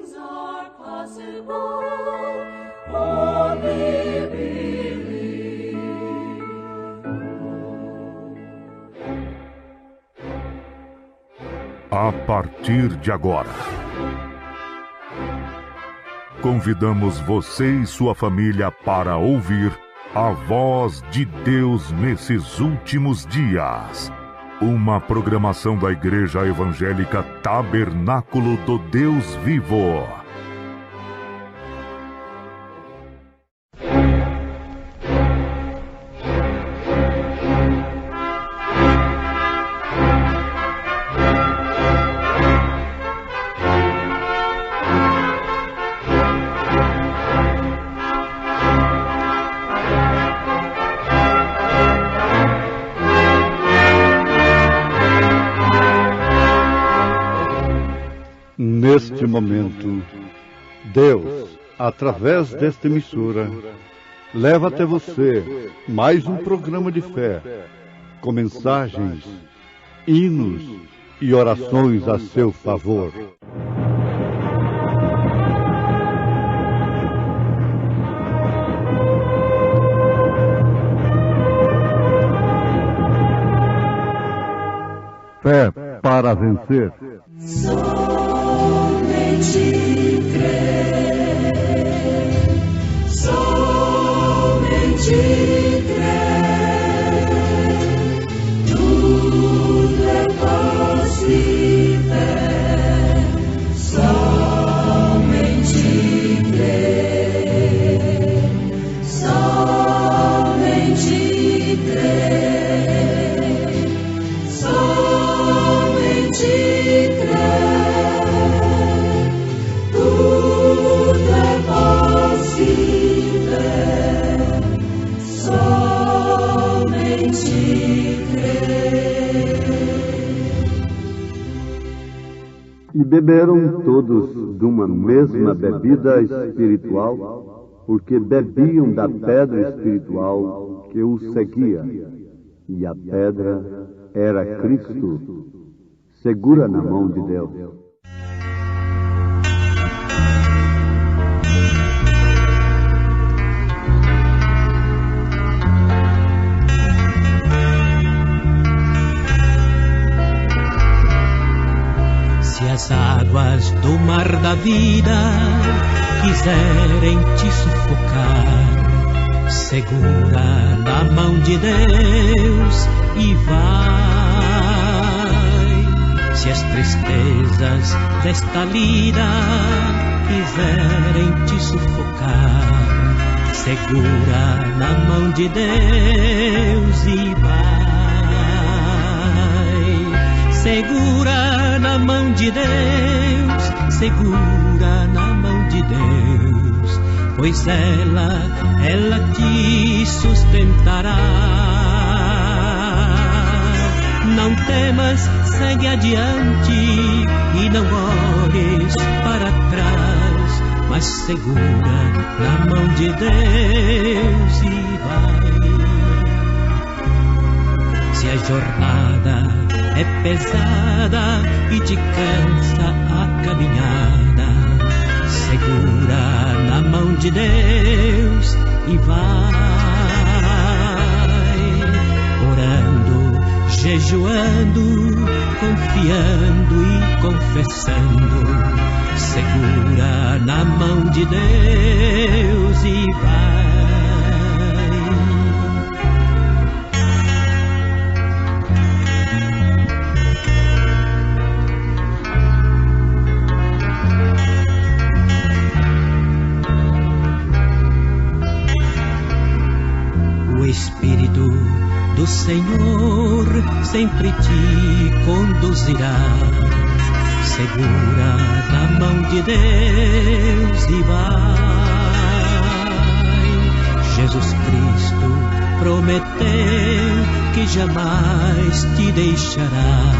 things are possible. Only believe. A partir de agora, convidamos você e sua família para ouvir a voz de Deus nesses últimos dias. Uma programação da Igreja Evangélica Tabernáculo do Deus Vivo. Neste momento, Deus, através desta emissora, leva até você mais um programa de fé, com mensagens, hinos e orações a seu favor. Fé para vencer. Somente crer, somente crer, tudo é possível, somente crer, somente crer, somente E beberam todos de uma mesma bebida espiritual, porque bebiam da pedra espiritual que os seguia. E a pedra era Cristo, segura na mão de Deus. Se as águas do mar da vida quiserem te sufocar, segura na mão de Deus e vai. Se as tristezas desta vida quiserem te sufocar, segura na mão de Deus e vai. Segura na mão de Deus, segura na mão de Deus, pois ela te sustentará. Não temas, segue adiante e não olhes para trás, mas segura na mão de Deus e vai. Se a jornada é pesada e te cansa a caminhada, segura na mão de Deus e vai. Orando, jejuando, confiando e confessando, segura na mão de Deus e vai. O Espírito do Senhor sempre te conduzirá. Segura na mão de Deus e vai. Jesus Cristo prometeu que jamais te deixará.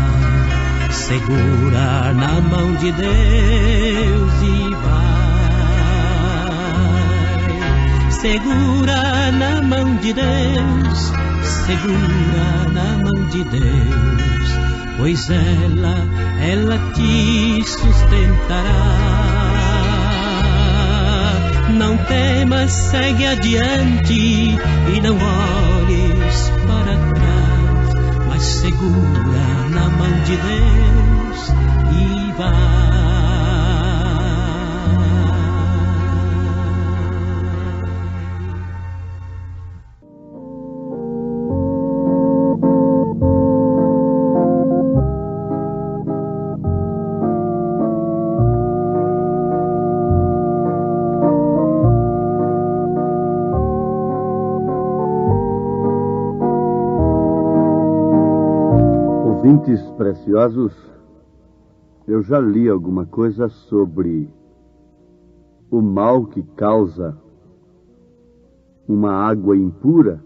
Segura na mão de Deus e vai. Segura na mão de Deus, segura na mão de Deus, pois ela te sustentará. Não temas, segue adiante e não olhes para trás, mas segura na mão de Deus e vai. Ouvintes preciosos, eu já li alguma coisa sobre o mal que causa uma água impura,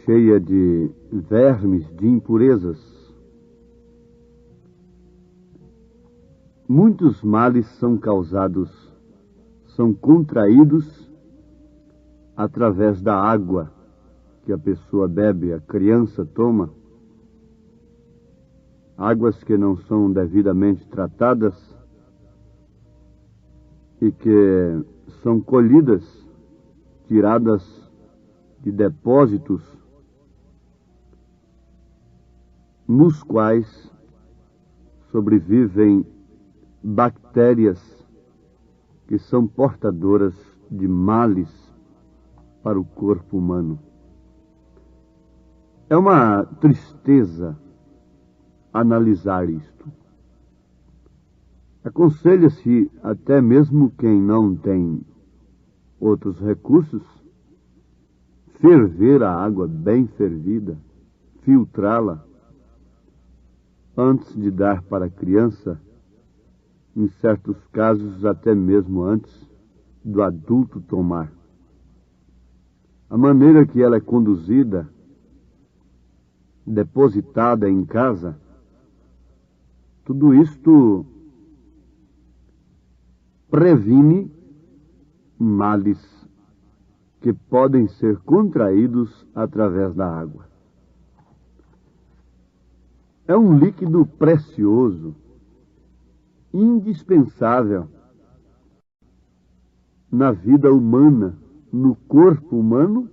cheia de vermes, de impurezas. Muitos males são causados, são contraídos através da água que a pessoa bebe, a criança toma, águas que não são devidamente tratadas e que são colhidas, tiradas de depósitos nos quais sobrevivem bactérias que são portadoras de males para o corpo humano. É uma tristeza analisar isto. Aconselha-se até mesmo quem não tem outros recursos, ferver a água bem fervida, filtrá-la, antes de dar para a criança, em certos casos até mesmo antes do adulto tomar. A maneira que ela é conduzida, depositada em casa, tudo isto previne males que podem ser contraídos através da água. É um líquido precioso, indispensável na vida humana, no corpo humano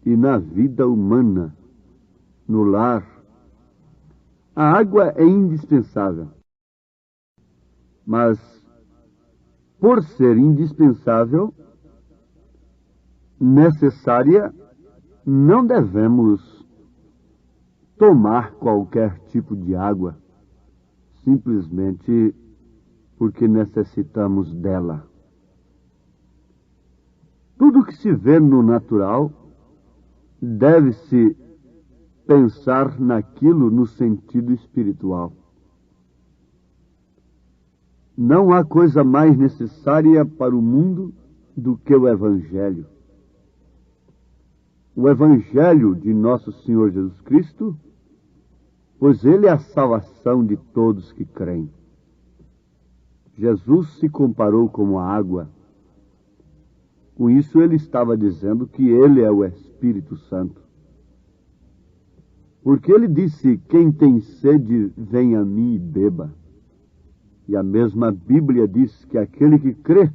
e na vida humana, no lar. A água é indispensável, mas por ser indispensável, necessária, não devemos tomar qualquer tipo de água, simplesmente porque necessitamos dela. Tudo que se vê no natural deve-se pensar naquilo no sentido espiritual. Não há coisa mais necessária para o mundo do que o Evangelho. O Evangelho de nosso Senhor Jesus Cristo, pois Ele é a salvação de todos que creem. Jesus se comparou como a água. Com isso ele estava dizendo que Ele é o Espírito Santo. Porque Ele disse, quem tem sede, vem a mim e beba. E a mesma Bíblia diz que aquele que crê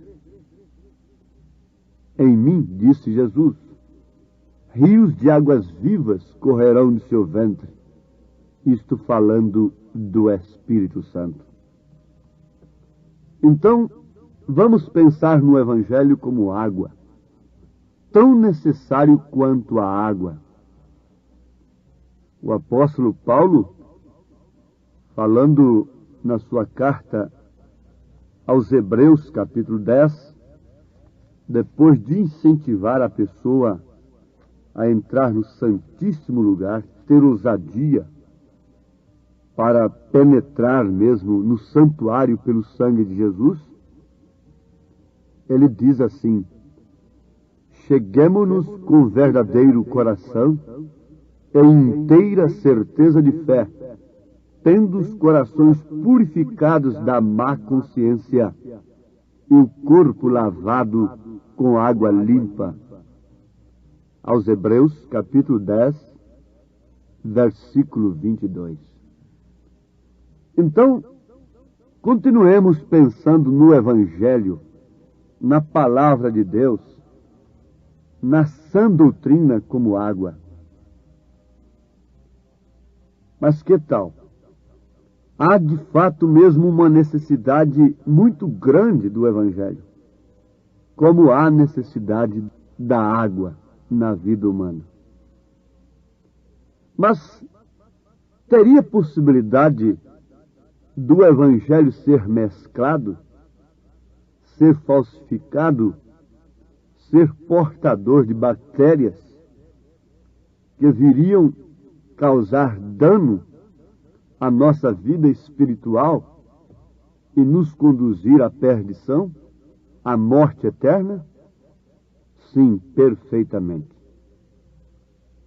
em mim, disse Jesus, rios de águas vivas correrão de seu ventre. Isto falando do Espírito Santo. Então, vamos pensar no Evangelho como água, tão necessário quanto a água. O apóstolo Paulo, falando na sua carta aos Hebreus, capítulo 10, depois de incentivar a pessoa a entrar no Santíssimo Lugar, ter ousadia para penetrar mesmo no santuário pelo sangue de Jesus, ele diz assim, cheguemo-nos com verdadeiro coração e inteira certeza de fé, tendo os corações purificados da má consciência e o corpo lavado com água limpa. Aos Hebreus, capítulo 10, versículo 22. Então, Continuemos pensando no Evangelho, na Palavra de Deus, na sã doutrina como água. Mas que tal? Há de fato mesmo uma necessidade muito grande do Evangelho, como há necessidade da água na vida humana. Mas teria possibilidade do Evangelho ser mesclado, ser falsificado, ser portador de bactérias que viriam causar dano à nossa vida espiritual e nos conduzir à perdição, à morte eterna? Sim, perfeitamente.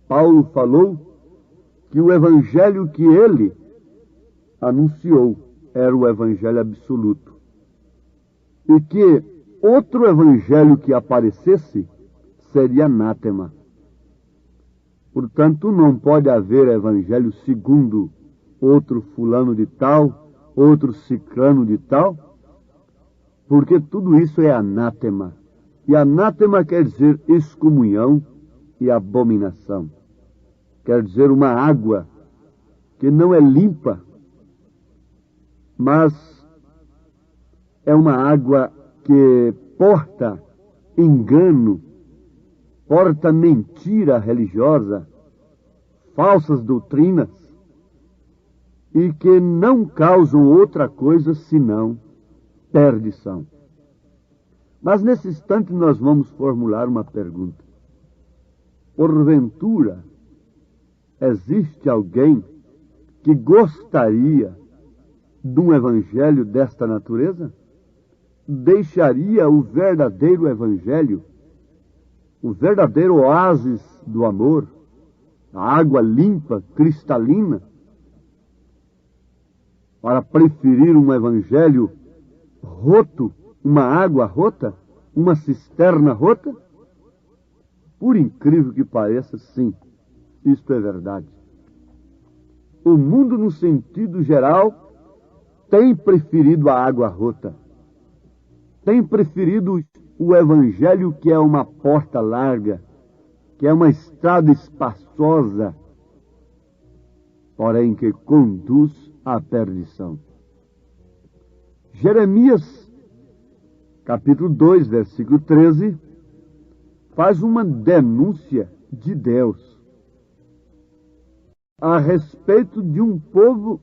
Paulo falou que o Evangelho que ele anunciou era o Evangelho absoluto. E que outro Evangelho que aparecesse seria anátema. Portanto, não pode haver Evangelho segundo outro fulano de tal, outro ciclano de tal, porque tudo isso é anátema. E anátema quer dizer excomunhão e abominação. Quer dizer uma água que não é limpa, mas é uma água que porta engano, porta mentira religiosa, falsas doutrinas, e que não causam outra coisa senão perdição. Mas nesse instante nós vamos formular uma pergunta. Porventura, existe alguém que gostaria de um evangelho desta natureza? Deixaria o verdadeiro evangelho, o verdadeiro oásis do amor, a água limpa, cristalina, para preferir um evangelho roto, uma água rota, uma cisterna rota? Por incrível que pareça, sim, isto é verdade. O mundo, no sentido geral, tem preferido a água rota. Tem preferido o evangelho que é uma porta larga, que é uma estrada espaçosa, porém que conduz à perdição. Jeremias, capítulo 2, versículo 13, faz uma denúncia de Deus a respeito de um povo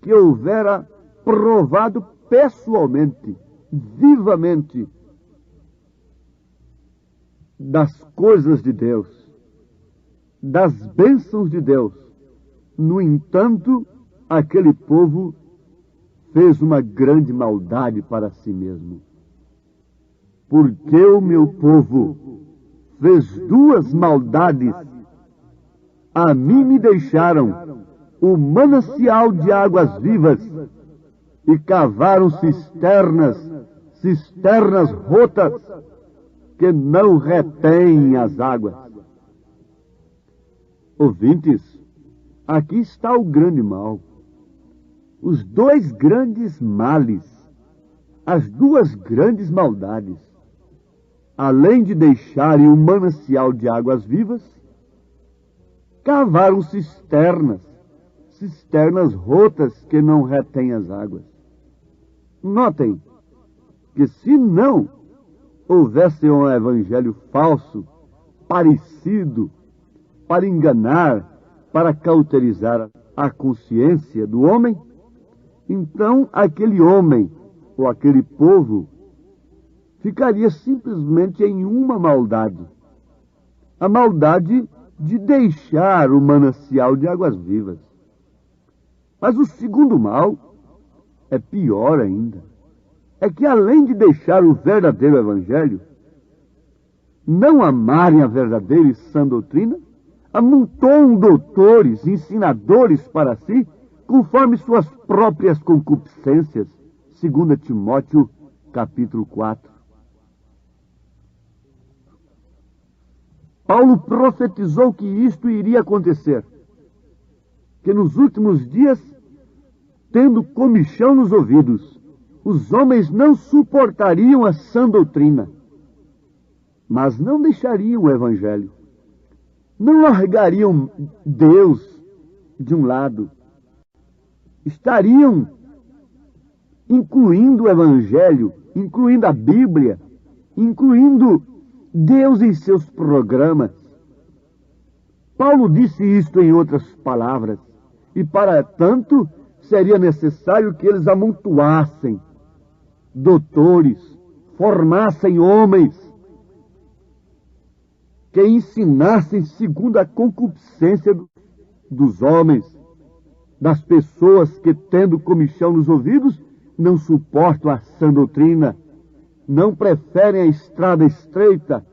que houvera provado pessoalmente, vivamente, das coisas de Deus, das bênçãos de Deus. No entanto, aquele povo fez uma grande maldade para si mesmo. Porque o meu povo fez duas maldades. A mim me deixaram o manancial de águas vivas e cavaram cisternas rotas que não retêm as águas. Ouvintes, aqui está o grande mal. Os dois grandes males, as duas grandes maldades. Além de deixarem um manancial de águas vivas, cavaram cisternas rotas que não retêm as águas. Notem que se não houvesse um evangelho falso, parecido, para enganar, para cauterizar a consciência do homem, então aquele homem ou aquele povo ficaria simplesmente em uma maldade. A maldade de deixar o manancial de águas vivas. Mas o segundo mal é pior ainda. É que além de deixar o verdadeiro evangelho, não amarem a verdadeira e sã doutrina, amontoam doutores, ensinadores para si, conforme suas próprias concupiscências. 2 Timóteo, capítulo 4. Paulo profetizou que isto iria acontecer, que nos últimos dias, tendo comichão nos ouvidos, os homens não suportariam a sã doutrina, mas não deixariam o Evangelho. Não largariam Deus de um lado. Estariam incluindo o Evangelho, incluindo a Bíblia, incluindo Deus em seus programas. Paulo disse isto em outras palavras, e para tanto seria necessário que eles amontoassem doutores, formassem homens, que ensinassem segundo a concupiscência dos homens, das pessoas que, tendo comichão nos ouvidos, não suportam a sã doutrina, não preferem a estrada estreita,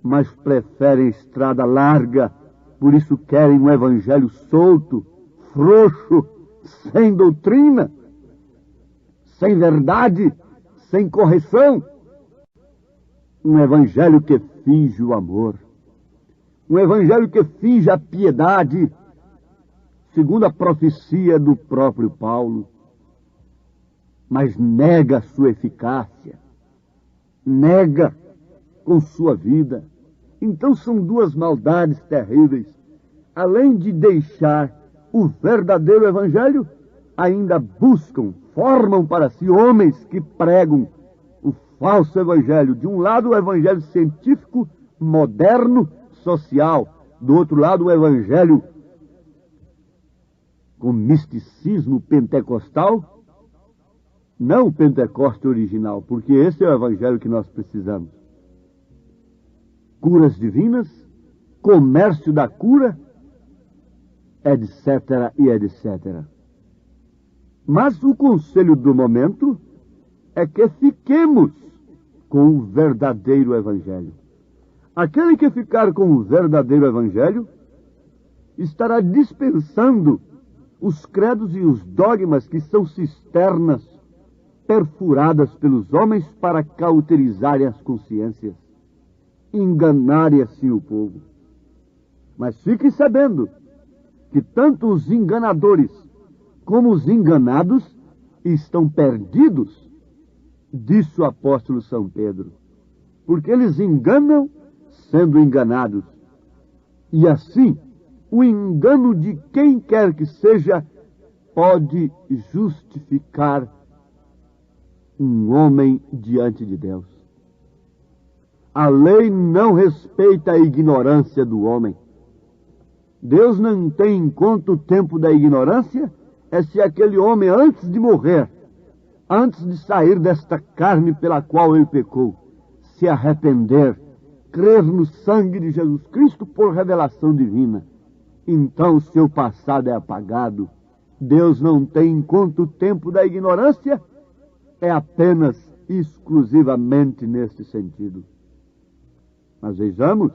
mas preferem a estrada larga. Por isso querem um evangelho solto, frouxo, sem doutrina, sem verdade, sem correção. Um evangelho que finge o amor. Um evangelho que finge a piedade, segundo a profecia do próprio Paulo, mas nega a sua eficácia, nega com sua vida. Então são duas maldades terríveis. Além de deixar o verdadeiro evangelho, ainda buscam, formam para si homens que pregam o falso evangelho. De um lado, o evangelho científico, moderno, social. Do outro lado, o evangelho com misticismo pentecostal. Não o Pentecoste original, porque esse é o evangelho que nós precisamos. Curas divinas, comércio da cura, etc. e etc. Mas o conselho do momento é que fiquemos com o verdadeiro evangelho. Aquele que ficar com o verdadeiro evangelho estará dispensando os credos e os dogmas que são cisternas perfuradas pelos homens para cauterizarem as consciências, enganarem assim o povo. Mas fiquem sabendo que tanto os enganadores como os enganados estão perdidos, disse o apóstolo São Pedro, porque eles enganam sendo enganados. E assim, o engano de quem quer que seja pode justificar um homem diante de Deus. A lei não respeita a ignorância do homem. Deus não tem em conta o tempo da ignorância, é se aquele homem, antes de morrer, antes de sair desta carne pela qual ele pecou, se arrepender, crer no sangue de Jesus Cristo por revelação divina, então o seu passado é apagado. Deus não tem em conta o tempo da ignorância, é apenas, exclusivamente neste sentido. Mas vejamos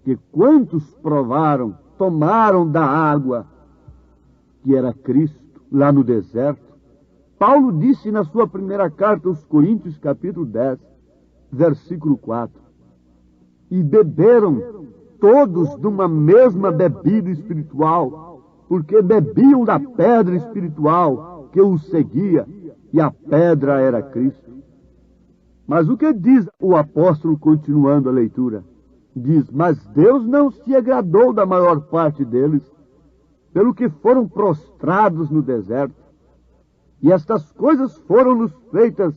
que quantos provaram, tomaram da água que era Cristo, lá no deserto. Paulo disse na sua primeira carta aos Coríntios, capítulo 10, versículo 4, e beberam todos de uma mesma bebida espiritual, porque bebiam da pedra espiritual que os seguia, e a pedra era Cristo. Mas o que diz o apóstolo continuando a leitura? Diz, mas Deus não se agradou da maior parte deles, pelo que foram prostrados no deserto. E estas coisas foram-nos feitas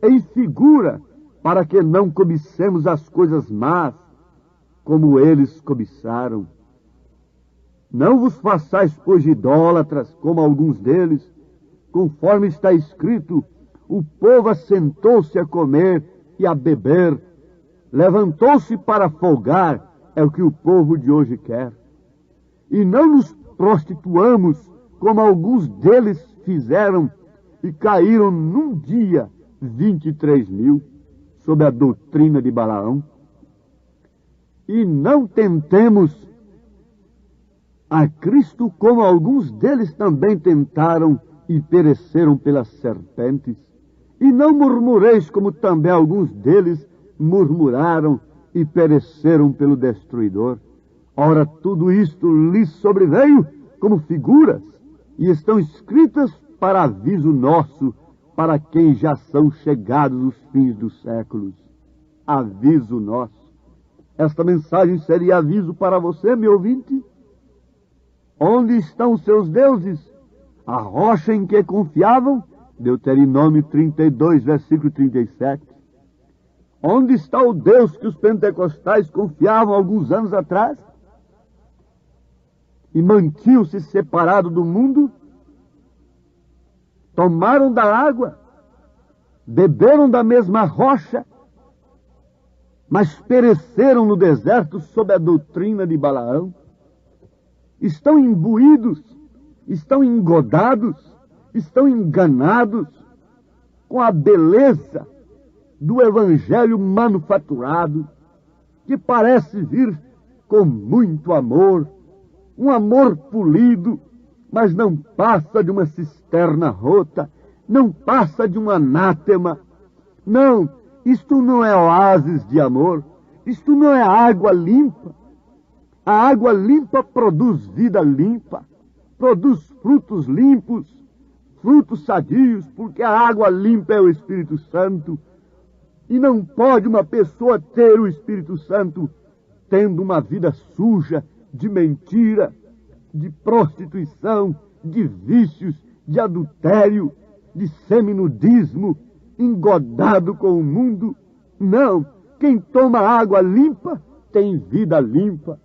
em figura, para que não cobicemos as coisas más, como eles cobiçaram. Não vos façais, pois, idólatras, como alguns deles, conforme está escrito, o povo assentou-se a comer e a beber, levantou-se para folgar, é o que o povo de hoje quer. E não nos prostituamos, como alguns deles fizeram, e caíram num dia 23.000, sob a doutrina de Balaão. E não tentemos a Cristo, como alguns deles também tentaram e pereceram pelas serpentes. E não murmureis, como também alguns deles murmuraram e pereceram pelo destruidor. Ora, tudo isto lhes sobreveio como figuras, e estão escritas para aviso nosso, para quem já são chegados os fins dos séculos. Aviso nosso. Esta mensagem seria aviso para você, meu ouvinte? Onde estão os seus deuses? A rocha em que confiavam? Deuteronômio 32, versículo 37. Onde está o Deus que os pentecostais confiavam alguns anos atrás? E mantinham-se separados do mundo? Tomaram da água? Beberam da mesma rocha? Mas pereceram no deserto sob a doutrina de Balaão? Estão imbuídos, estão engodados, estão enganados com a beleza do evangelho manufaturado, que parece vir com muito amor, um amor polido, mas não passa de uma cisterna rota, não passa de um anátema. Não, isto não é oásis de amor, isto não é água limpa. A água limpa produz vida limpa, produz frutos limpos, frutos sadios, porque a água limpa é o Espírito Santo. E não pode uma pessoa ter o Espírito Santo tendo uma vida suja de mentira, de prostituição, de vícios, de adultério, de seminudismo, engodado com o mundo. Não, quem toma água limpa tem vida limpa.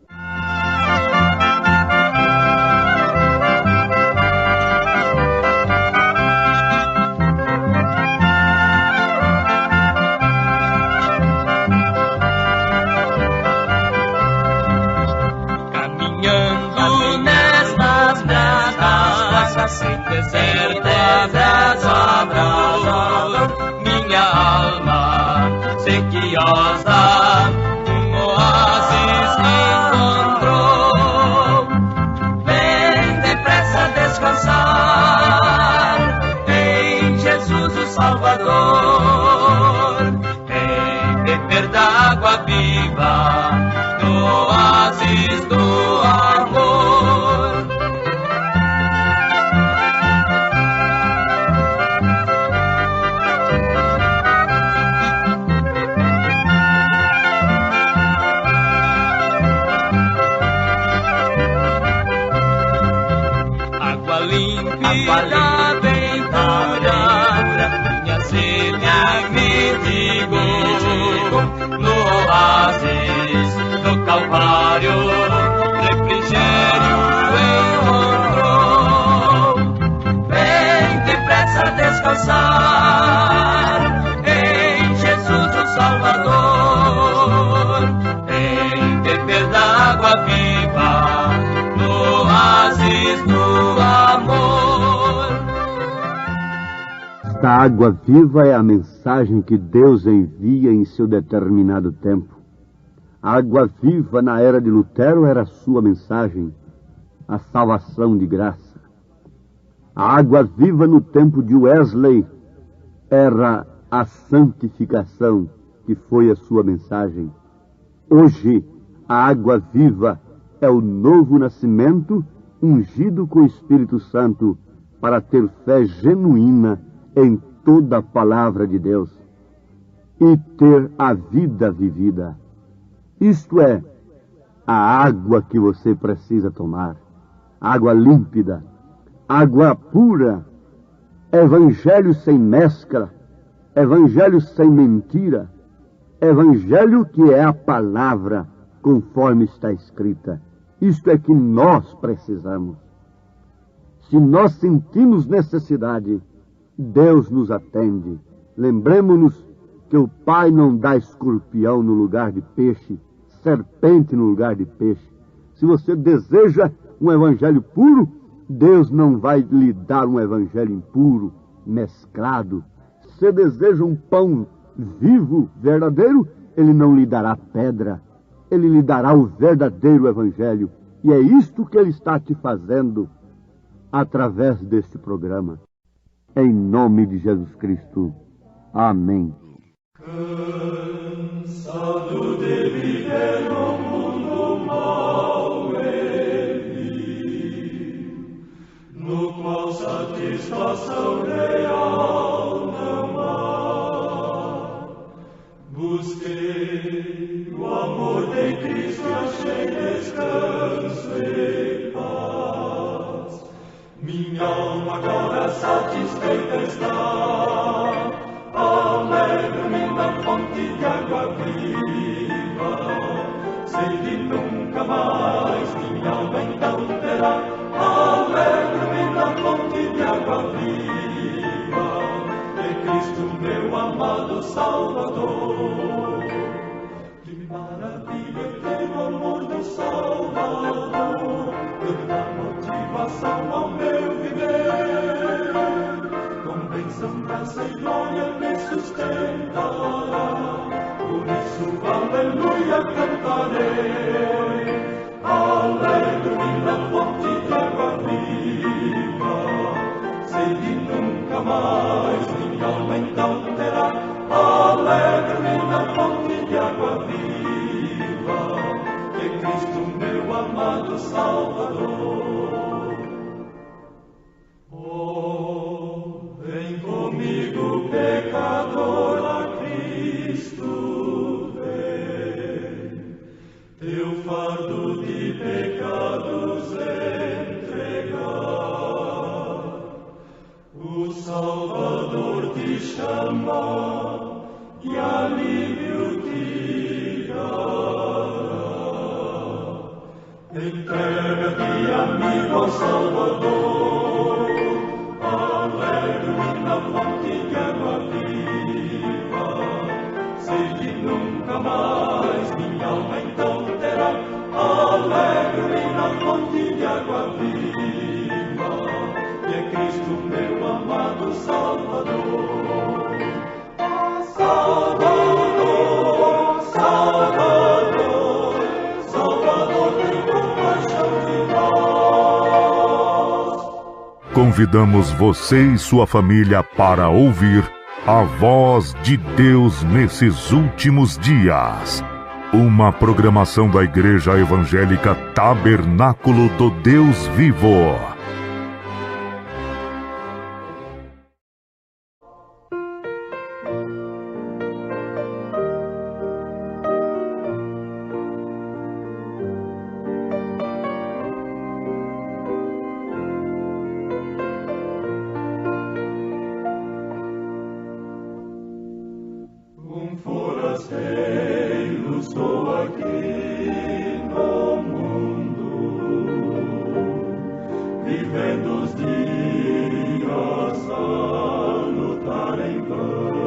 Sem deserto, abraço, amor, minha alma sequiosa, um oásis encontrou. Vem depressa descansar em Jesus o Salvador, em beber da água viva, do oásis do amor. Límpida, bem pura, minha sede mitigou. No oásis do Calvário, refrigério encontrou. Vem depressa descansar em Jesus o Salvador, em beber da água viva, no oásis do amor. Esta água viva é a mensagem que Deus envia em seu determinado tempo. A água viva na era de Lutero era a sua mensagem, a salvação de graça. A água viva no tempo de Wesley era a santificação, que foi a sua mensagem. Hoje, a água viva é o novo nascimento ungido com o Espírito Santo para ter fé genuína em toda a palavra de Deus e ter a vida vivida. Isto é, a água que você precisa tomar, água límpida, água pura, evangelho sem mescla, evangelho sem mentira, evangelho que é a palavra conforme está escrita. Isto é que nós precisamos. Se nós sentimos necessidade, Deus nos atende. Lembremos-nos que o Pai não dá escorpião no lugar de peixe, serpente no lugar de peixe. Se você deseja um evangelho puro, Deus não vai lhe dar um evangelho impuro, mesclado. Se você deseja um pão vivo, verdadeiro, Ele não lhe dará pedra. Ele lhe dará o verdadeiro evangelho. E é isto que Ele está te fazendo através deste programa. Em nome de Jesus Cristo. Amém. Cansado de viver no mundo mau e vil, no qual satisfação real minha alma agora satisfeita está. Alegro-me na fonte de água viva, sei que nunca mais minha alma então terá. Alegro-me na fonte de água viva, de Cristo meu amado Salvador. Que maravilha ter o amor do Salvador, ele dá motivação ao meu viver. Com bênção, graça e glória me sustentará, por isso aleluia cantarei. Alegro-me na fonte de água viva, sei que nunca mais minha alma então terá. Alegro-me na fonte de água viva, que Cristo meu amado Salvador. Oh, vem comigo pecador a Cristo vem, teu fardo de pecados entregar. O Salvador te chama e alívio te dará. Entrega-te, amigo, ao Salvador. Alegro-me na fonte de água viva, sei que nunca mais minha alma então terá. Alegro-me na fonte de água viva, que é Cristo meu amado Salvador. Salvador, Salvador, Salvador, tem compaixão de nós. Convidamos você e sua família para ouvir a voz de Deus nesses últimos dias. Uma programação da Igreja Evangélica Tabernáculo do Deus Vivo. Forasteiro sou aqui no mundo, vivendo os dias a lutar em vão.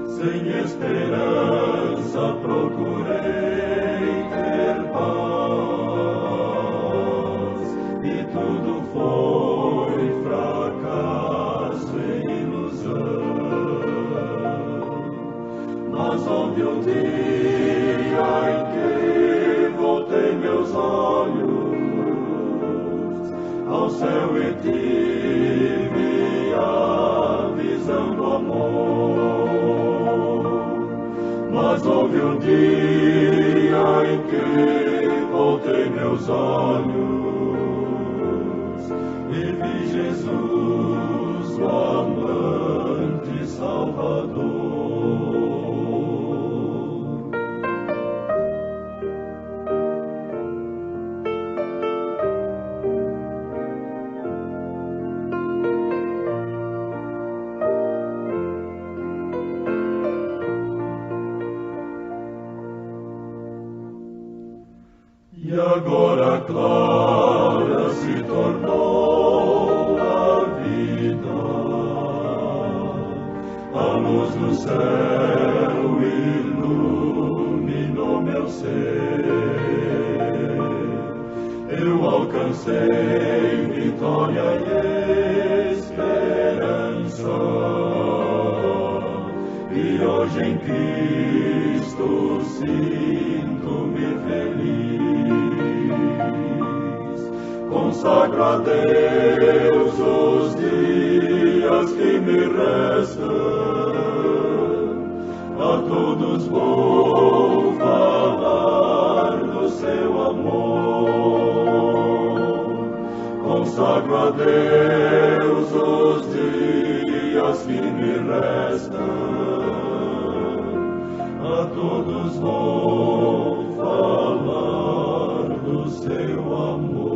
Sem esperança procurei ter paz, e tudo foi fracasso e ilusão. Mas houve um dia em que voltei meus olhos ao céu e tive a visão do amor. Mas houve um dia em que voltei meus olhos e vi Jesus, o amante Salvador. E agora clara se tornou a vida, a luz do céu iluminou meu ser. Eu alcancei vitória e esperança, e hoje em Cristo sinto-me feliz. Consagro a Deus os dias que me restam, a todos vou falar do seu amor. Consagro a Deus os dias que me restam, a todos vou falar do seu amor.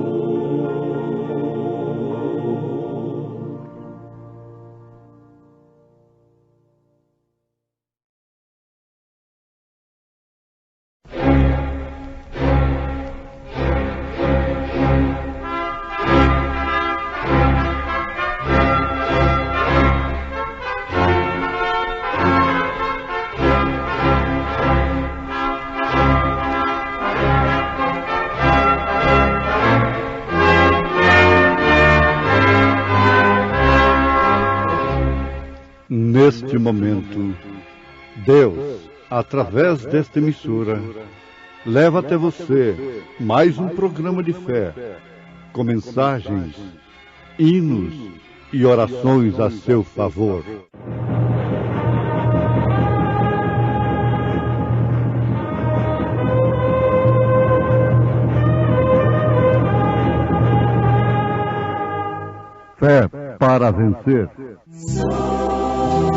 Neste momento, Deus, através desta emissora, leva até você mais um programa de fé, com mensagens, hinos e orações a seu favor. Fé para vencer. Somente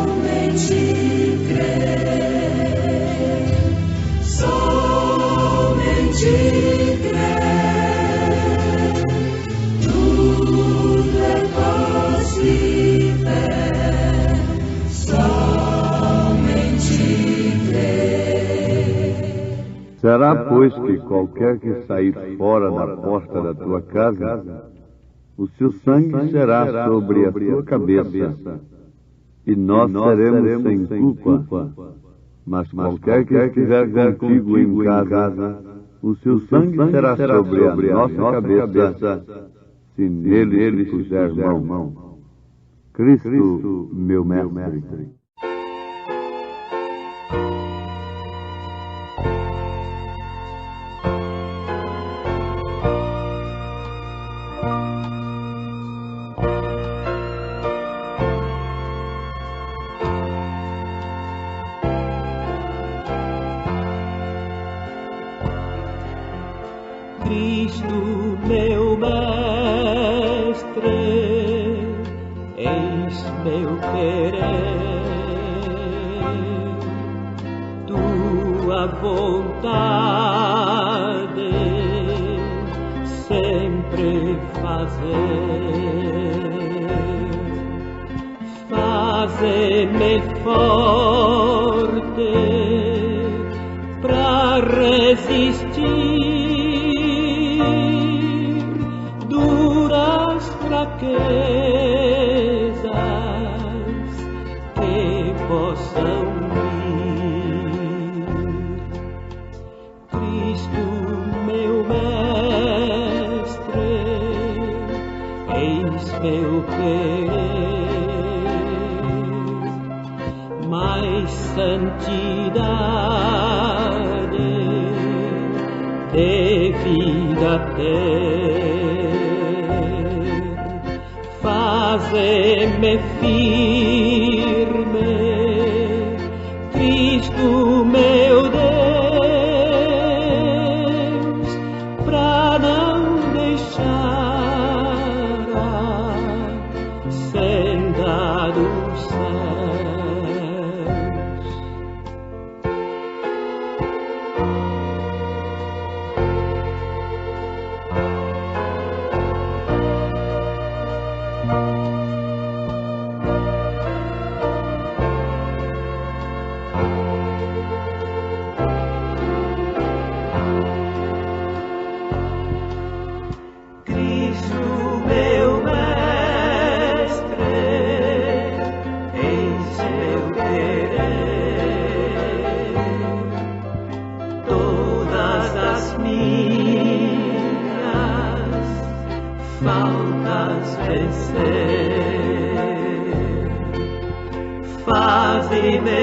crer, somente crer, tudo é possível, somente crer. Será, pois, que qualquer que sair fora da porta da tua casa, o seu sangue será sobre a sua cabeça, e nós seremos sem culpa. Mas qualquer que estiver contigo em casa, o seu sangue será sobre a nossa cabeça, se nele se puser mão. Cristo, meu mestre. Cristo, meu mestre, eis meu querer, tua vontade sempre fazer, faze-me forte pra resistir duras fraquezas que possam vir. Cristo, meu mestre, eis meu querer, mais santidade de vida ter, faze-me firme, Cristo meu Deus, pra não deixar a senda dos céus. Faltas vencer, faze-me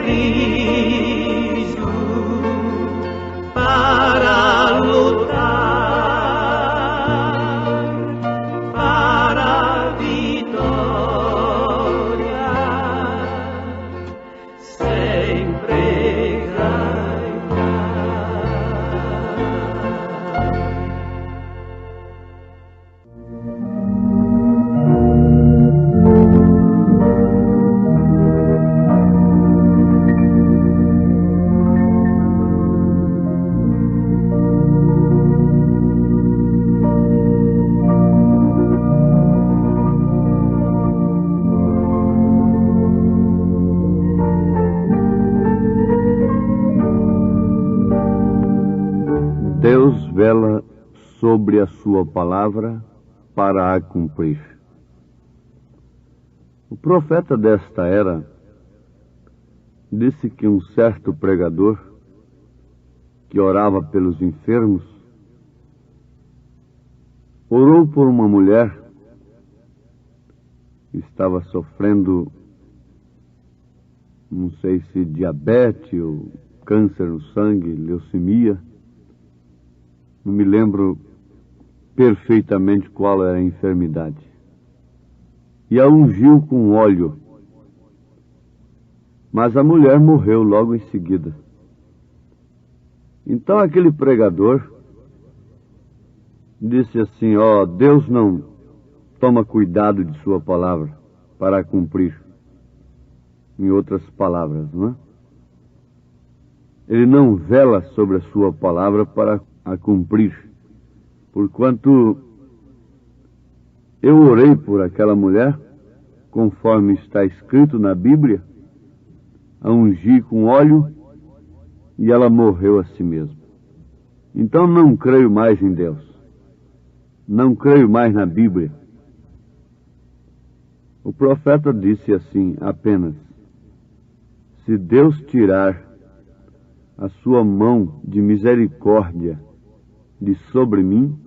rijo para lutar, para a vitória, sempre ganhar. Deus vela sobre a sua palavra para a cumprir. O profeta desta era disse que um certo pregador que orava pelos enfermos orou por uma mulher que estava sofrendo não sei se diabetes ou câncer no sangue, leucemia. Não me lembro perfeitamente qual era a enfermidade. E a ungiu com óleo. Mas a mulher morreu logo em seguida. Então aquele pregador disse assim: ó, Deus não toma cuidado de sua palavra para cumprir. Em outras palavras, não é? Ele não vela sobre a sua palavra para a cumprir. Porquanto eu orei por aquela mulher, conforme está escrito na Bíblia, a ungir com óleo, e ela morreu a si mesma. Então não creio mais em Deus. Não creio mais na Bíblia. O profeta disse assim apenas: se Deus tirar a sua mão de misericórdia de sobre mim,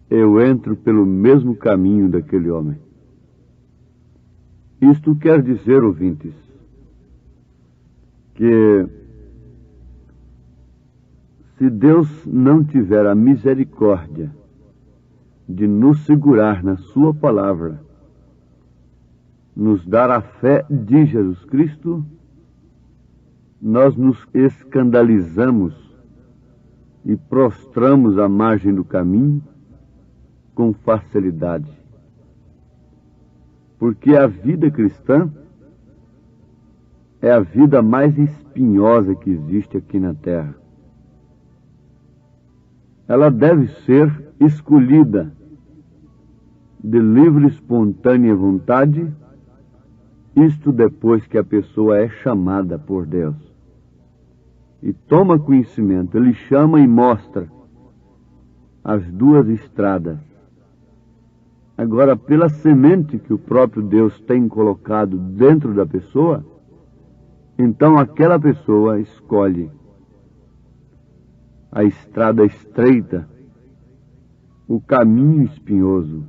eu entro pelo mesmo caminho daquele homem. Isto quer dizer, ouvintes, que se Deus não tiver a misericórdia de nos segurar na sua palavra, nos dar a fé de Jesus Cristo, nós nos escandalizamos e prostramos à margem do caminho com facilidade. Porque a vida cristã é a vida mais espinhosa que existe aqui na terra. Ela deve ser escolhida de livre e espontânea vontade, isto depois que a pessoa é chamada por Deus. E toma conhecimento, Ele chama e mostra as duas estradas. Agora, pela semente que o próprio Deus tem colocado dentro da pessoa, então aquela pessoa escolhe a estrada estreita, o caminho espinhoso.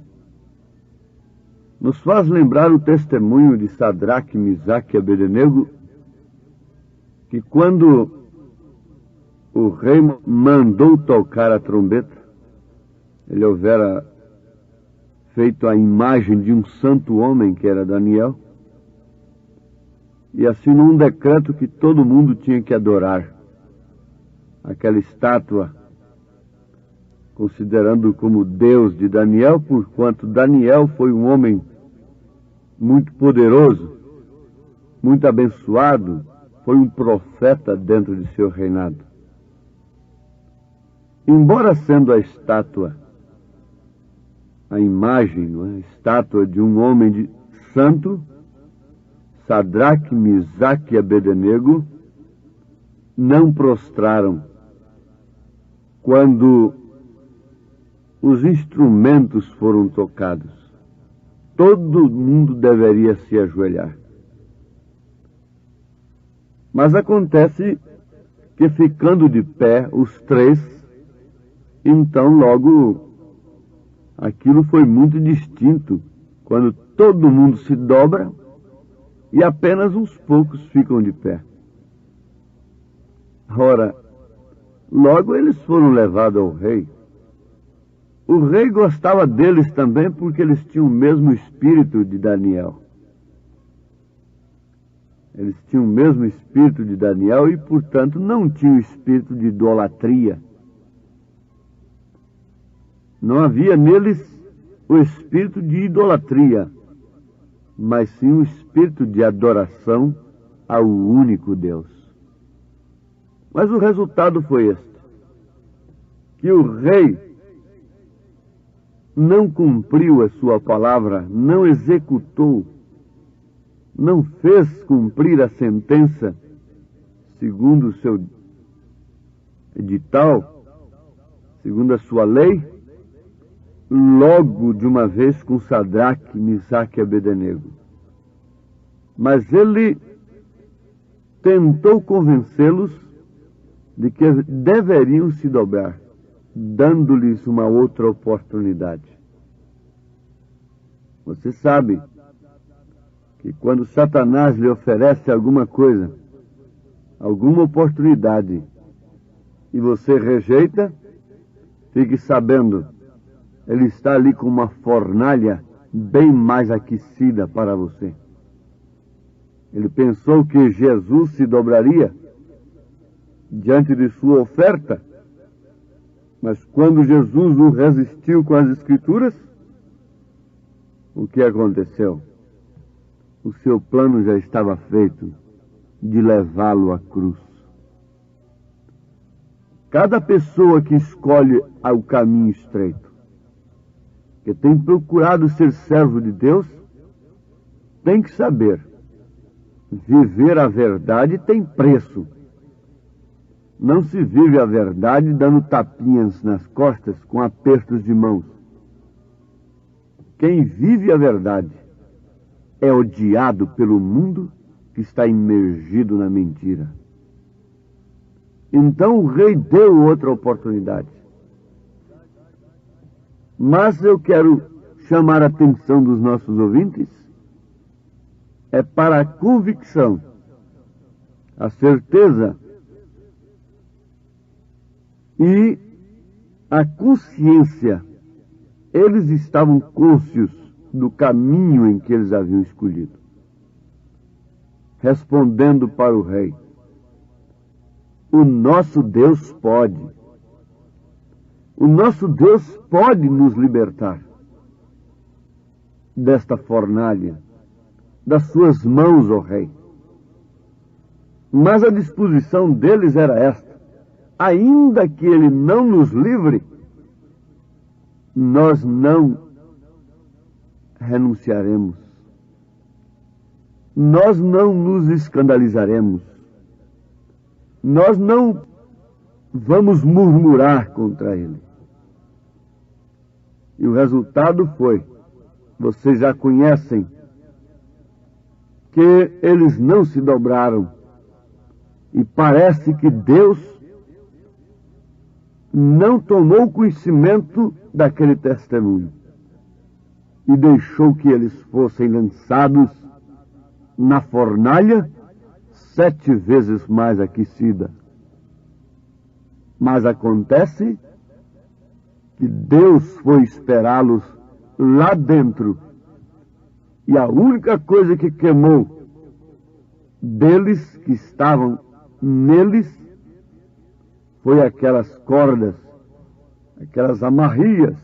Nos faz lembrar o testemunho de Sadraque, Misaque e Abednego, que quando o rei mandou tocar a trombeta, ele houvera feito a imagem de um santo homem, que era Daniel, e assinou um decreto que todo mundo tinha que adorar aquela estátua, considerando como Deus de Daniel, porquanto Daniel foi um homem muito poderoso, muito abençoado, foi um profeta dentro de seu reinado. Embora sendo a estátua, a imagem, não é? A estátua de um homem santo, Sadraque, Misaque e Abednego não prostraram quando os instrumentos foram tocados. Todo mundo deveria se ajoelhar. Mas acontece que, ficando de pé os três, então logo aquilo foi muito distinto, quando todo mundo se dobra e apenas uns poucos ficam de pé. Ora, logo eles foram levados ao rei. O rei gostava deles também porque eles tinham o mesmo espírito de Daniel. Eles tinham o mesmo espírito de Daniel e, portanto, não tinham espírito de idolatria. Não havia neles o espírito de idolatria, mas sim o espírito de adoração ao único Deus. Mas o resultado foi este: que o rei não cumpriu a sua palavra, não executou, não fez cumprir a sentença segundo o seu edital, segundo a sua lei, logo de uma vez com Sadraque, Misaque e Abednego. Mas ele tentou convencê-los de que deveriam se dobrar, dando-lhes uma outra oportunidade. Você sabe que quando Satanás lhe oferece alguma coisa, alguma oportunidade, e você rejeita, fique sabendo, ele está ali com uma fornalha bem mais aquecida para você. Ele pensou que Jesus se dobraria diante de sua oferta, mas quando Jesus o resistiu com as Escrituras, o que aconteceu? O seu plano já estava feito de levá-lo à cruz. Cada pessoa que escolhe o caminho estreito, que tem procurado ser servo de Deus, tem que saber, viver a verdade tem preço. Não se vive a verdade dando tapinhas nas costas com apertos de mãos. Quem vive a verdade é odiado pelo mundo que está imergido na mentira. Então o rei deu outra oportunidade. Mas eu quero chamar a atenção dos nossos ouvintes para a convicção, a certeza e a consciência. Eles estavam cônscios do caminho em que eles haviam escolhido. Respondendo para o rei: o nosso Deus pode. O nosso Deus pode nos libertar desta fornalha, das suas mãos, ó rei. Mas a disposição deles era esta: ainda que ele não nos livre, nós não renunciaremos. Nós não nos escandalizaremos. Nós não vamos murmurar contra ele. E o resultado foi, vocês já conhecem, que eles não se dobraram. E parece que Deus não tomou conhecimento daquele testemunho e deixou que eles fossem lançados na fornalha 7 vezes mais aquecida. Mas acontece que Deus foi esperá-los lá dentro, e a única coisa que queimou deles que estavam neles foi aquelas cordas, aquelas amarrias,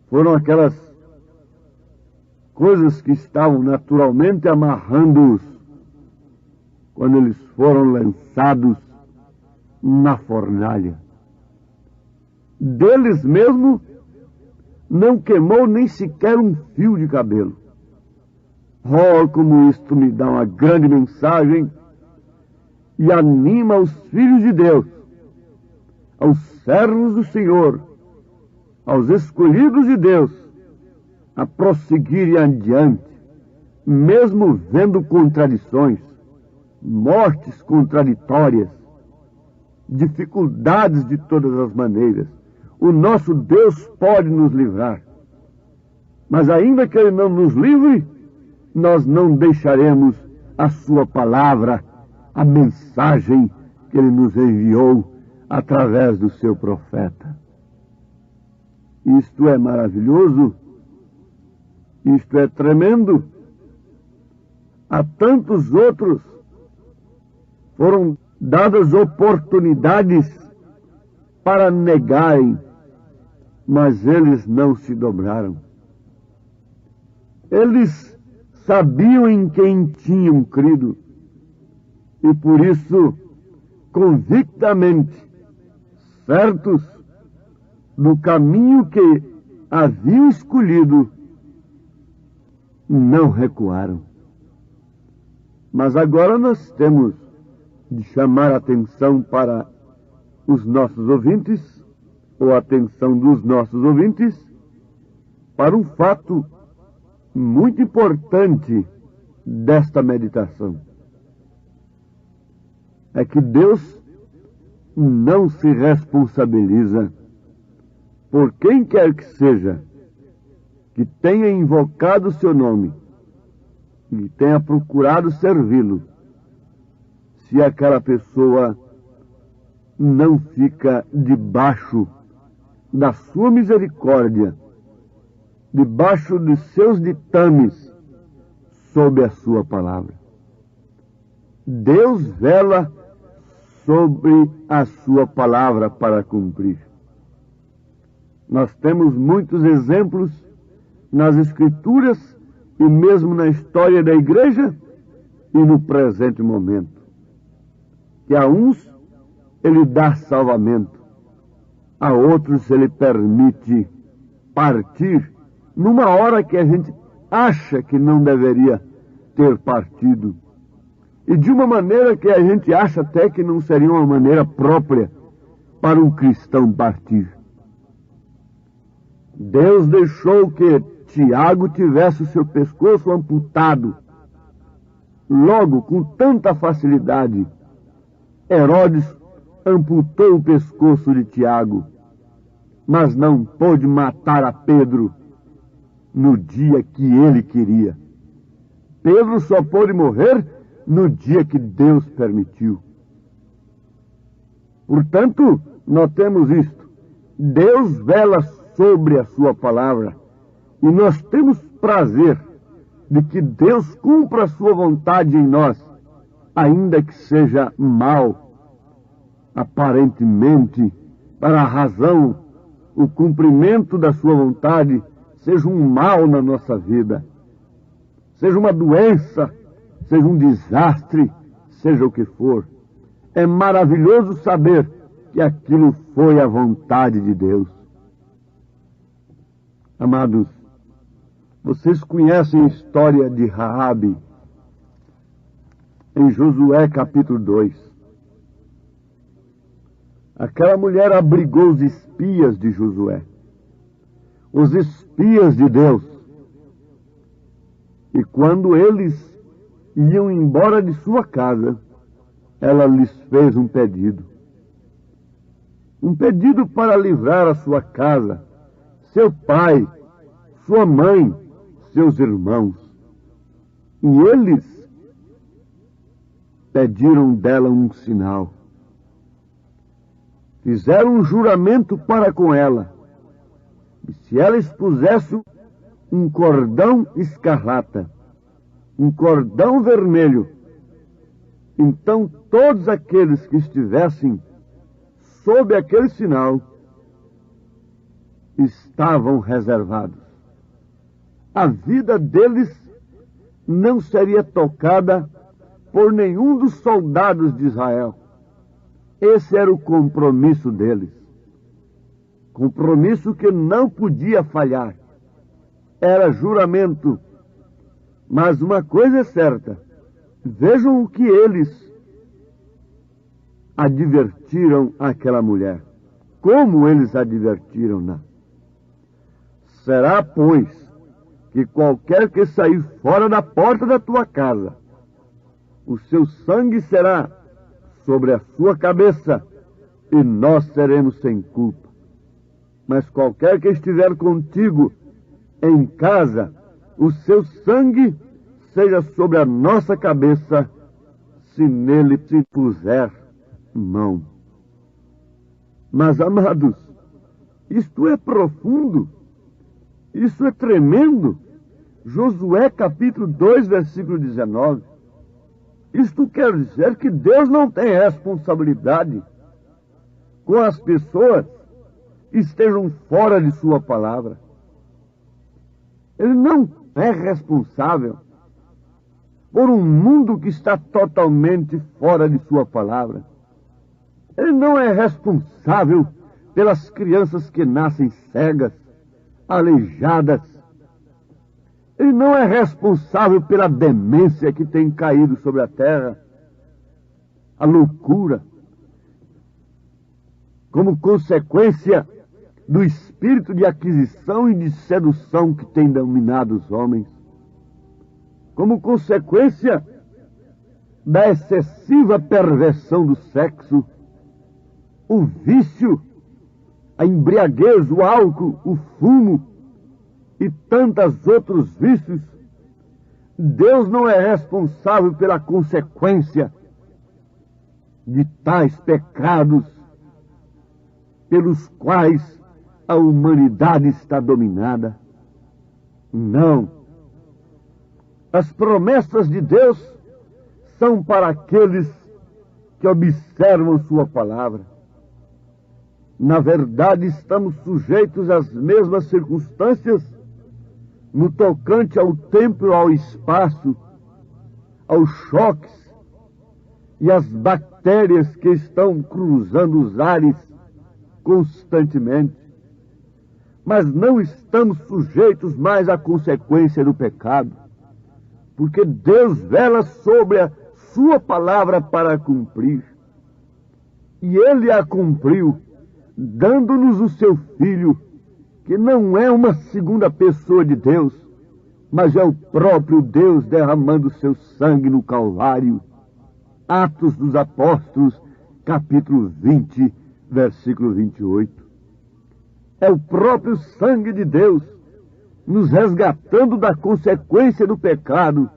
foram aquelas coisas que estavam naturalmente amarrando-os quando eles foram lançados na fornalha. Deles mesmo não queimou nem sequer um fio de cabelo. Oh, como isto me dá uma grande mensagem e anima os filhos de Deus, aos servos do Senhor, aos escolhidos de Deus, a prosseguirem adiante, mesmo vendo contradições, mortes contraditórias, dificuldades de todas as maneiras. O nosso Deus pode nos livrar. Mas ainda que Ele não nos livre, nós não deixaremos a sua palavra, a mensagem que Ele nos enviou através do seu profeta. Isto é maravilhoso, isto é tremendo. A tantos outros foram dadas oportunidades para negarem, mas eles não se dobraram. Eles sabiam em quem tinham crido e por isso, convictamente, certos do caminho que haviam escolhido, não recuaram. Mas agora nós temos de chamar a atenção para os nossos ouvintes, ou a atenção dos nossos ouvintes, para um fato muito importante desta meditação. É que Deus não se responsabiliza por quem quer que seja que tenha invocado o seu nome, e tenha procurado servi-lo, se aquela pessoa não fica debaixo da sua misericórdia, debaixo dos seus ditames, sob a sua palavra. Deus vela sobre a sua palavra para cumprir. Nós temos muitos exemplos nas Escrituras e mesmo na história da igreja e no presente momento, que a uns ele dá salvamento, a outros ele permite partir numa hora que a gente acha que não deveria ter partido, e de uma maneira que a gente acha até que não seria uma maneira própria para um cristão partir. Deus deixou que Tiago tivesse o seu pescoço amputado. Logo, com tanta facilidade, Herodes amputou o pescoço de Tiago, mas não pôde matar a Pedro no dia que ele queria. Pedro só pôde morrer no dia que Deus permitiu. Portanto, notemos isto: Deus vela sobre a sua palavra, e nós temos prazer de que Deus cumpra a sua vontade em nós, ainda que seja mal, aparentemente, para a razão, o cumprimento da sua vontade seja um mal na nossa vida, seja uma doença, seja um desastre, seja o que for. É maravilhoso saber que aquilo foi a vontade de Deus. Amados, vocês conhecem a história de Raabe em Josué capítulo 2. Aquela mulher abrigou os espias de Josué, os espias de Deus. E quando eles iam embora de sua casa, ela lhes fez um pedido. Um pedido para livrar a sua casa, seu pai, sua mãe, seus irmãos. E eles pediram dela um sinal. Fizeram um juramento para com ela. E se ela expusesse um cordão escarlata, um cordão vermelho, então todos aqueles que estivessem sob aquele sinal estavam reservados. A vida deles não seria tocada por nenhum dos soldados de Israel. Esse era o compromisso deles. Compromisso que não podia falhar. Era juramento. Mas uma coisa é certa. Vejam o que eles advertiram aquela mulher. Como eles advertiram-na. Será, pois, que qualquer que sair fora da porta da tua casa, o seu sangue será sobre a sua cabeça, e nós seremos sem culpa. Mas qualquer que estiver contigo em casa, o seu sangue seja sobre a nossa cabeça, se nele se puser mão. Mas, amados, isto é profundo, isso é tremendo. Josué capítulo 2, versículo 19. Isto quer dizer que Deus não tem responsabilidade com as pessoas que estejam fora de sua palavra. Ele não é responsável por um mundo que está totalmente fora de sua palavra. Ele não é responsável pelas crianças que nascem cegas, aleijadas. Ele não é responsável pela demência que tem caído sobre a terra, a loucura, como consequência do espírito de aquisição e de sedução que tem dominado os homens, como consequência da excessiva perversão do sexo, o vício, a embriaguez, o álcool, o fumo e tantos outros vícios, Deus não é responsável pela consequência de tais pecados pelos quais a humanidade está dominada. Não. As promessas de Deus são para aqueles que observam sua palavra. Na verdade, estamos sujeitos às mesmas circunstâncias no tocante ao tempo e ao espaço, aos choques e às bactérias que estão cruzando os ares constantemente. Mas não estamos sujeitos mais à consequência do pecado, porque Deus vela sobre a sua palavra para cumprir. E Ele a cumpriu, dando-nos o seu Filho, que não é uma segunda pessoa de Deus, mas é o próprio Deus derramando seu sangue no Calvário. Atos dos Apóstolos, capítulo 20, versículo 28. É o próprio sangue de Deus nos resgatando da consequência do pecado,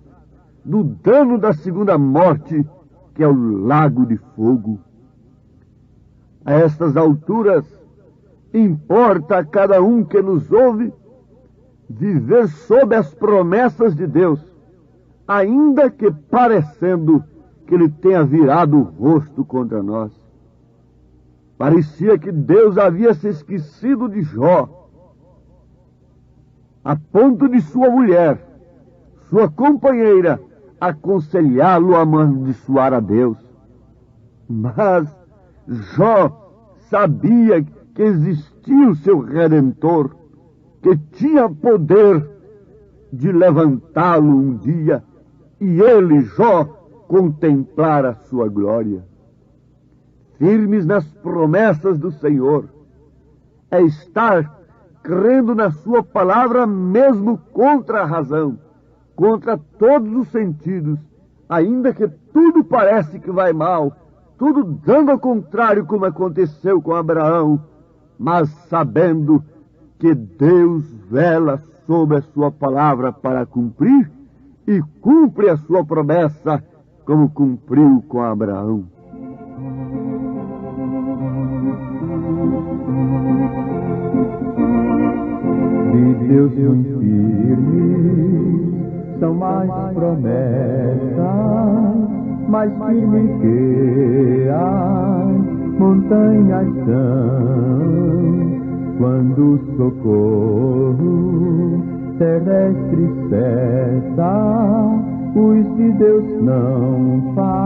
do dano da segunda morte, que é o lago de fogo. A estas alturas, importa a cada um que nos ouve viver sob as promessas de Deus, ainda que parecendo que Ele tenha virado o rosto contra nós. Parecia que Deus havia se esquecido de Jó, a ponto de sua mulher, sua companheira, aconselhá-lo a amaldiçoar a Deus. Mas Jó sabia que existia o seu Redentor, que tinha poder de levantá-lo um dia, e ele, Jó, contemplar a sua glória. Firmes nas promessas do Senhor é estar crendo na sua palavra mesmo contra a razão, contra todos os sentidos, ainda que tudo parece que vai mal, tudo dando ao contrário, como aconteceu com Abraão, mas sabendo que Deus vela sobre a sua palavra para cumprir, e cumpre a sua promessa, como cumpriu com Abraão. De Deus muito firme são mais promessas, mais firme que as montanhas são, quando o socorro terrestre cessa, os de Deus não falharão.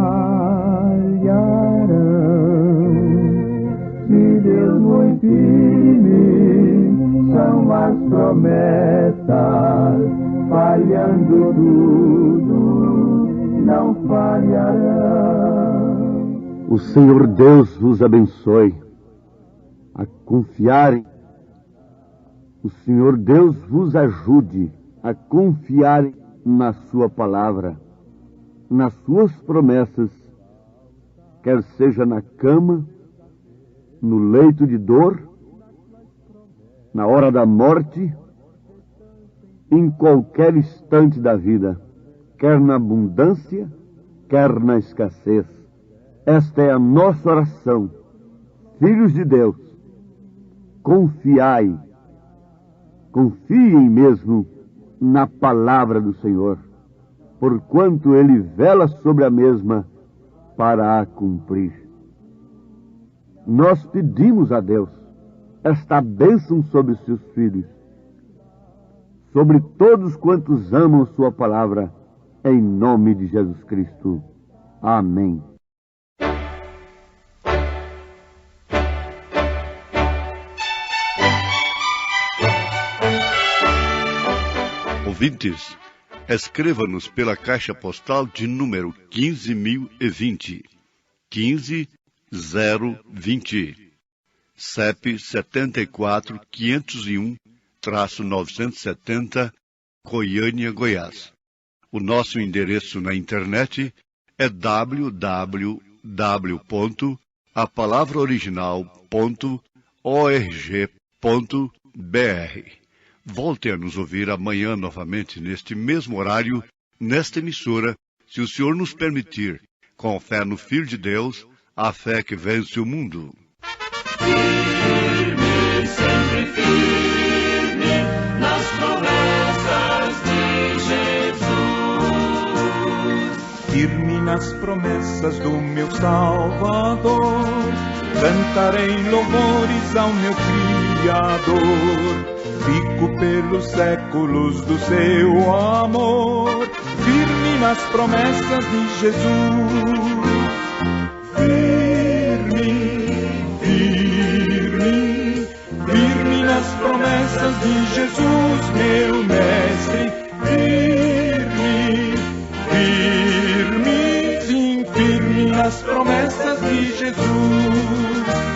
De Deus muito firme são as promessas, falhando tudo, não falharão. O Senhor Deus vos abençoe a confiarem. O Senhor Deus vos ajude a confiarem na sua palavra, nas suas promessas, quer seja na cama, no leito de dor, na hora da morte, em qualquer instante da vida, quer na abundância, quer na escassez. Esta é a nossa oração. Filhos de Deus, confiem mesmo na palavra do Senhor, porquanto Ele vela sobre a mesma para a cumprir. Nós pedimos a Deus esta bênção sobre os seus filhos, sobre todos quantos amam sua palavra, em nome de Jesus Cristo. Amém. Ouvintes, escreva-nos pela caixa postal de número 15.020, 15020, CEP 74.501-970, Goiânia, Goiás. O nosso endereço na internet é www.apalavraoriginal.org.br. Volte a nos ouvir amanhã novamente neste mesmo horário, nesta emissora, se o Senhor nos permitir, com fé no Filho de Deus, a fé que vence o mundo. Firme, sempre firme, nas promessas de Jesus. Firme nas promessas do meu Salvador, cantarei louvores ao meu Criador. Fico pelos séculos do seu amor, firme nas promessas de Jesus. Firme nas promessas de Jesus, meu mestre. Firme nas promessas de Jesus.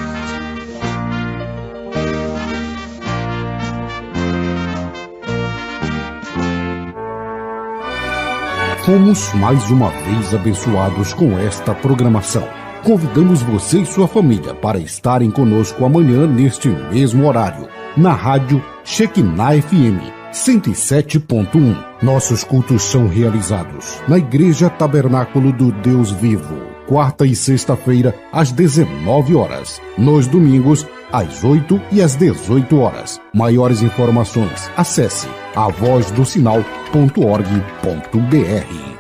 Fomos mais uma vez abençoados com esta programação. Convidamos você e sua família para estarem conosco amanhã neste mesmo horário, na rádio Shekinah FM 107.1. Nossos cultos são realizados na Igreja Tabernáculo do Deus Vivo, quarta e sexta-feira às 19 horas. Nos domingos, às 8 e às 18 horas. Maiores informações, acesse avozdosinal.org.br.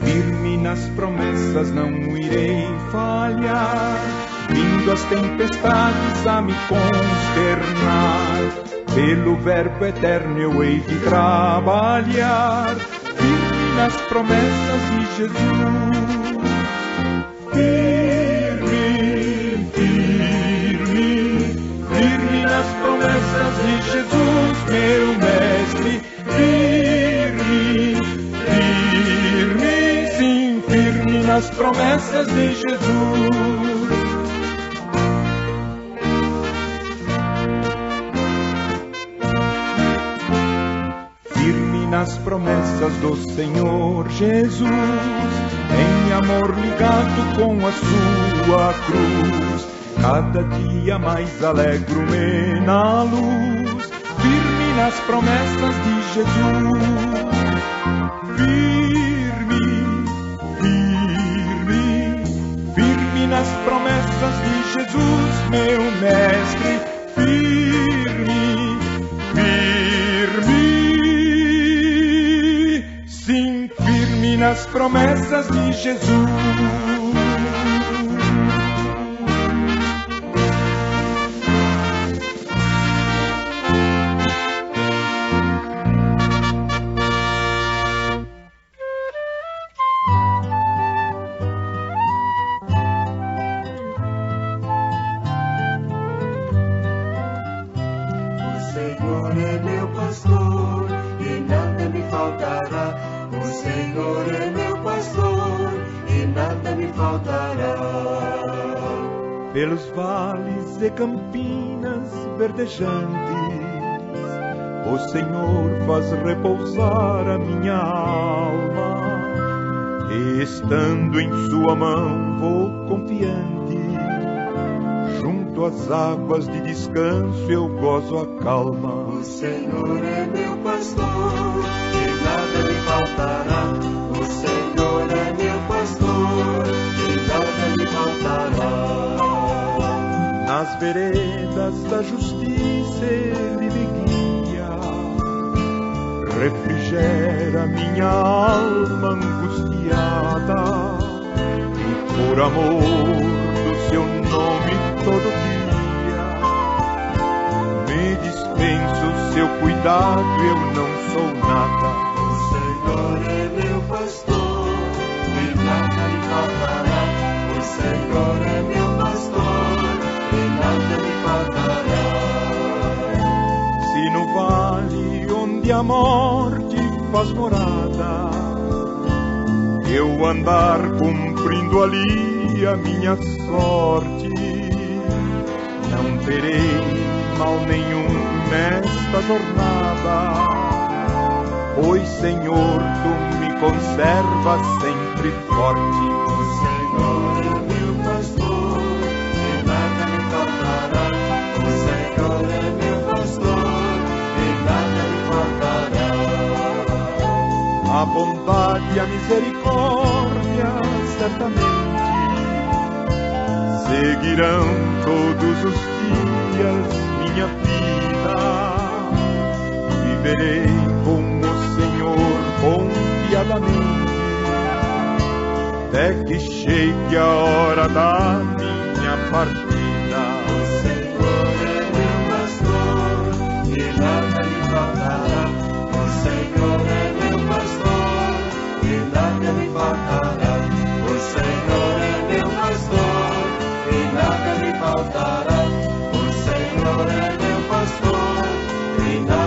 Firme nas promessas não irei falhar, vindo as tempestades a me consternar. Pelo verbo eterno eu hei de trabalhar, firme nas promessas de Jesus. Firme nas promessas de Jesus, meu mestre. Firme nas promessas de Jesus. Firme nas promessas do Senhor Jesus, em amor ligado com a sua cruz, cada dia mais alegro-me na luz, firme nas promessas de Jesus. Firme nas promessas de Jesus, meu mestre. Sim, firme nas promessas de Jesus. Pelos vales e campinas verdejantes, o Senhor faz repousar a minha alma, e estando em sua mão vou confiante, junto às águas de descanso eu gozo a calma. O Senhor é meu pastor, e nada me faltará. O Senhor é meu pastor, e nada me faltará. Nas veredas da justiça ele me guia, refrigera minha alma angustiada, e por amor do seu nome todo dia me dispensa o seu cuidado, eu não sou nada. O Senhor é meu pastor, e nada me faltará. O Senhor é meu pastor, e nada me faltará. Se no vale onde a morte faz morada, eu andar cumprindo ali a minha sorte, não terei mal nenhum nesta jornada, pois Senhor, tu me conservas sempre forte. O Senhor é meu pastor, e nada me faltará. O Senhor é meu pastor, e nada me faltará. a bondade e a misericórdia certamente seguirão todos os dias minha vida. Viverei com o Senhor confiadamente, até que chegue a hora da minha partida. O Senhor é meu pastor e nada me faltará. O Senhor é meu pastor e nada me faltará. O Senhor é meu pastor e nada me faltará. O Senhor é meu pastor e nada